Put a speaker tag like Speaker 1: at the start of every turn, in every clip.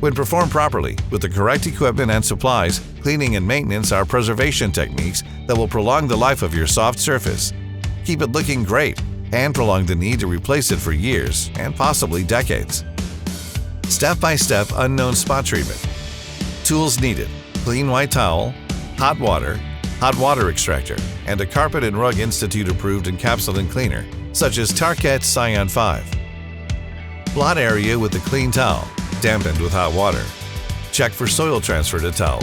Speaker 1: When performed properly, with the correct equipment and supplies, cleaning and maintenance are preservation techniques that will prolong the life of your soft surface, keep it looking great, and prolong the need to replace it for years and possibly decades. Step-by-step unknown spot treatment. Tools needed: clean white towel, hot water extractor, and a Carpet and Rug Institute approved encapsulant cleaner, such as Tarkett Cyan 5. Blot area with a clean towel, dampened with hot water. Check for soil transfer to towel.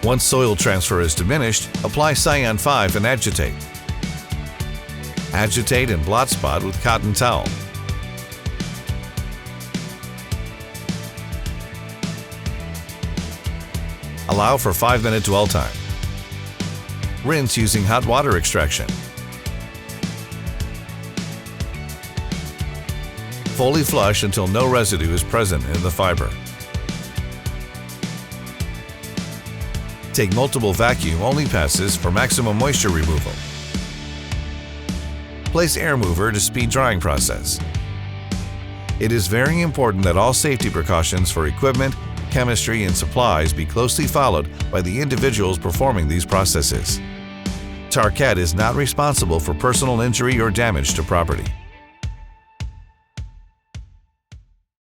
Speaker 1: Once soil transfer is diminished, apply Cyan 5 and agitate. Agitate and blot spot with cotton towel. Allow for 5-minute dwell time. Rinse using hot water extraction. Fully flush until no residue is present in the fiber. Take multiple vacuum-only passes for maximum moisture removal. Place air mover to speed drying process. It is very important that all safety precautions for equipment, chemistry, and supplies be closely followed by the individuals performing these processes. Tarkett is not responsible for personal injury or damage to property.